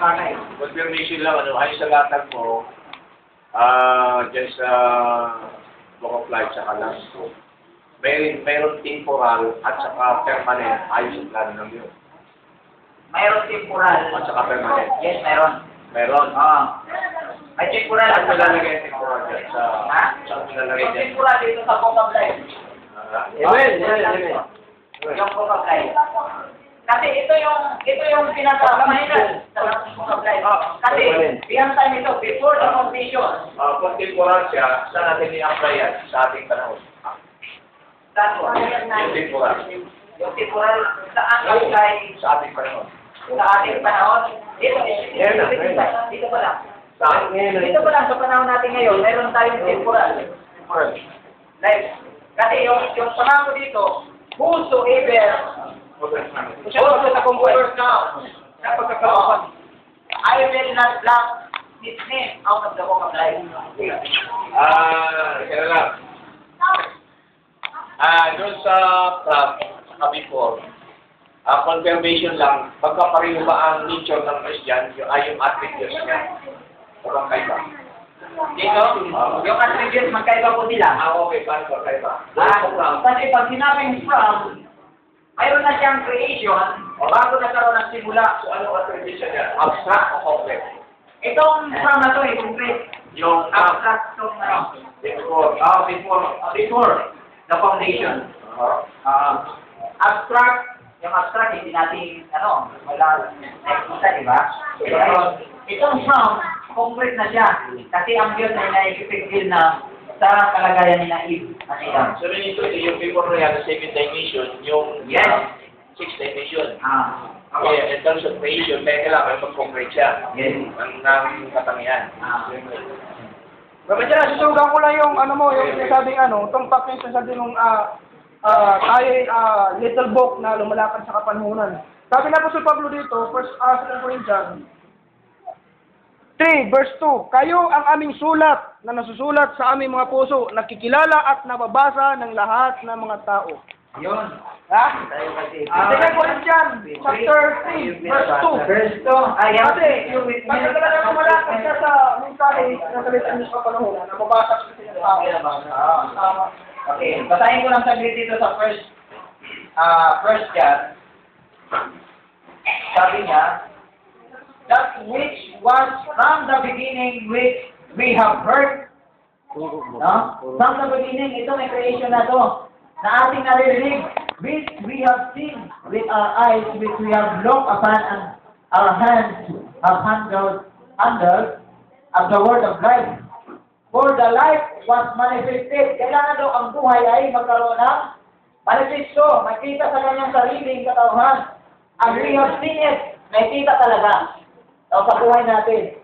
Confirmation lang, ano, ayos sa latar ko, dyan sa Book of Life sa Kalas ko. Mayroon temporal at saka permanent, ayos ang plano ng yun. Mayroon temporal. At saka permanent. Yes, mayroon. Meron. Oo. May temporal. Saan nilalagay ang temporal dyan? Saan nilalagay Yung dyan? temporal dito sa Book of Life. Yung Book of Life. Kasi ito yung pinaka-final sa Book of Life. Kasi, beyond time ito, before the foundation. Kung temporal siya, saan natin i-apply yan? Sa ating panahon. That's why. Yung temporal. Yung temporal, saan apply Sa ating panahon. sa ating panahon? Dito pa lang. Saan? Dito pa lang sa panahon natin ngayon, meron tayong temporal. Like, kasi yung panahon ko dito, whosoever, sa computers now, I will not block his name out of the Book of Life. Kaya lang. Doon sa before, confirmation lang, pagkapareho ba ang nature ng Christian, yung attributes niya? O bang kaiba? Dito, yung attributes, magkaiba po sila. Okay, paano ba kaiba? Kasi pag sinabing from, mayroon na siyang creation, bago nagkaroon ng simula. So, ano attributes niya? Abstract o complex? Itong from na to, complete. Yung Abstract itong before the foundation. Abstract, yung abstract, hindi natin, wala nakikita, di ba? Pero, itong from, complete na siya. Kasi ang Diyos ay naipipigil na sa kalagayan ni Eve. So, ito, yung before na yan, the second dimension, yung sixth dimension. Okay, in terms of creation, kaya kailangan mag-concrete siya ng katangian. Babadya, susugan ko lang yung yung sinasabing tumpak yung sinasabing nung tayo little book na lumalakad sa kapanhunan. Sabi na po si Pablo dito, 1 Corinthians 3, verse 2, kayo ang aming sulat na nasusulat sa aming mga puso, nakikilala at nababasa ng lahat ng mga tao. Yun. Ha? 2 Corinthians chapter 3, verse 2. Verse 2. Ayan. Kasi, pag talaga lumalakad siya sa mensahe na salita niyo sa kapanhunan, nababasa siya sa tao. Okay, basahin ko lang saglit dito sa first John. Sabi niya, that which was from the beginning which we have heard. No? From the beginning, ito may creation na to, na ating naririnig, which we have seen with our eyes, which we have looked upon, and our hands have handled of the word of life. For the life was manifested. Kailangan daw ang buhay ay magkaroon ng manifesto, makita sa kanyang sariling katauhan. And we have seen it, nakita talaga sa buhay natin.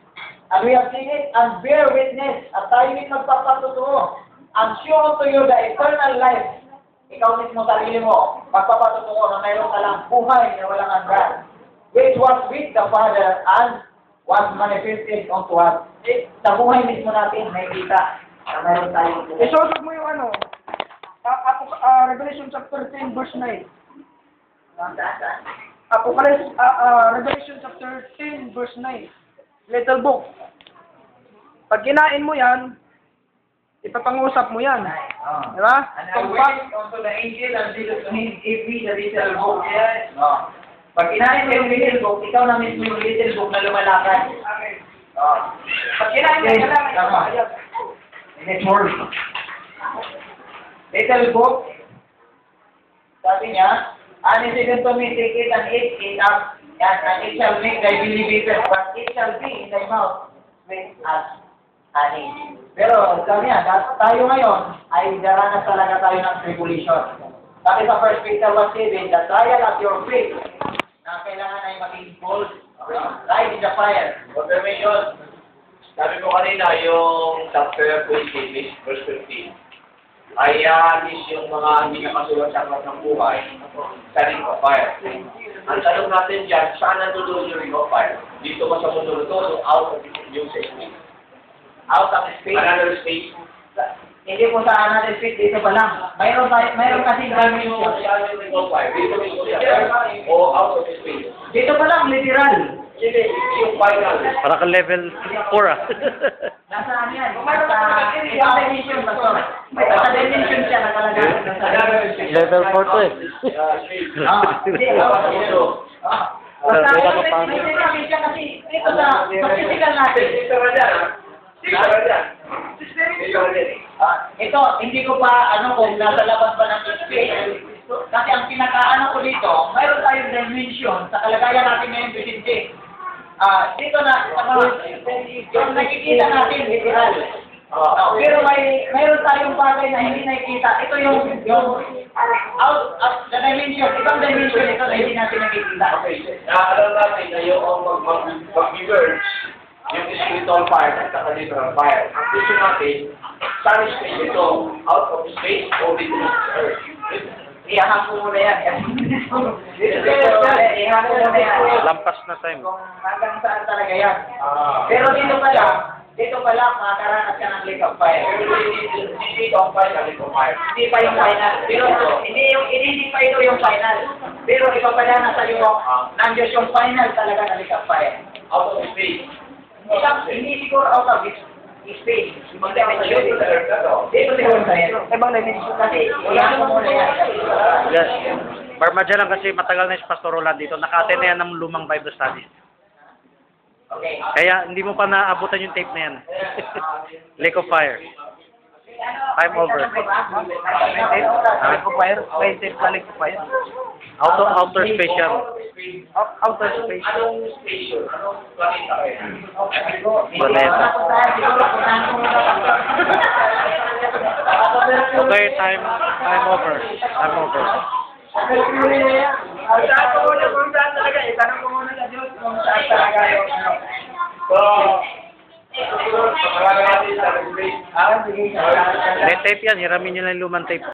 And we have seen it and bear witness. At tayo din magpapatutuo. And show to you the eternal life. Ikaw mismo sarili mo, magpapatutuo na mayroon ka lang buhay na walang hanggan. Which was with the Father and was manifested unto us. Sa buhay mismo natin, may kita na mayroon tayong buhay. Isusog mo yung Revelation chapter 10, verse 9. Revelation chapter 10, verse 9. Little book. Pag kinain mo yan, ipapangusap mo yan. Di ba? And I went unto the angel and said to him, give me the little book. Pag kinain mo yung little book, ikaw na mismo yung little book na lumalakad. Pag kinain mo yung little book, sabi niya, and he said unto me, take it and eat it up, and it shall make thy believers, but it shall be in thy mouth with us honey. Pero sabi niya, tayo ngayon ay daranas talaga tayo ng tribulation. Sabi sa 1 Peter 1:7, the trial of your faith na kailangan ay maging bold, right in the fire. Confirmation. Sabi ko kanina, yung chapter 20, verse 15, ay alis yung mga hindi nakasulat sa aklat ng buhay sa ring of fire. Ang tanong natin dyan, saan nandun yung ring of fire? Dito ba sa mundo ito o out of yung space? Out of space. Another space? Hindi po sa another space, dito pa lang. Mayroon kasi Saan yung ring of fire? Dito mismo siya? O out of space? Dito pa lang, literal. Hindi, yung final. Para ka level 4 ah. Nasa ano yan? Nasa ibang dimension ba to? Nasa dimension siya nakalagay. Level 4 to eh. Hindi. Basta may sinabi siya kasi ito sa physical natin. Ito, hindi ko pa kung nasa labas ba ng space. Kasi ang pinakaano ko dito, mayroon tayong dimension sa kalagayan natin ngayon, Vicente. Dito na, yung nakikita natin, literal. Pero mayroon tayong bagay na hindi nakikita. Ito yung out of the dimension. Ibang dimension ito na hindi natin nakikita. Okay. Alam natin na yung mag-burn, yung spiritual fire at saka literal fire. Ang gusto natin, saan space ito? Out of space o dito sa earth? Iyahan ko muna yan. Iyahan ko muna yan. Lampas na time. Kung hanggang saan talaga yan. Pero dito pa lang, makakaranas ka ng lake of fire. Hindi ito ang final, ito fire. Hindi pa yung final. Pero hindi pa ito yung final. Pero iba pala na sa iyo, nandiyan yung final talaga ng lake of fire. Out of space. Hindi siguro out of space. Ibang dimension. Dito siguro sa'yo. Ibang dimension. Kasi, iyahan ko muna yan. Yes. Barmadya lang kasi matagal na si Pastor Roland dito. Naka-attend na yan ng lumang Bible study. Okay. Kaya hindi mo pa naabutan yung tape na yan. Lake of Fire. Time over. Lake of fire. May tape na lake of fire. Outer space yan. Outer space. Anong station? Anong planeta kayo? Planeta. Okay, time over. Time over. Saan ko muna kung saan talaga. Itanong ko muna sa Diyos kung saan talaga yung So, susunod, pag natin sa space. Sige, May tape yan. Hiramin nyo lang yung lumang tape.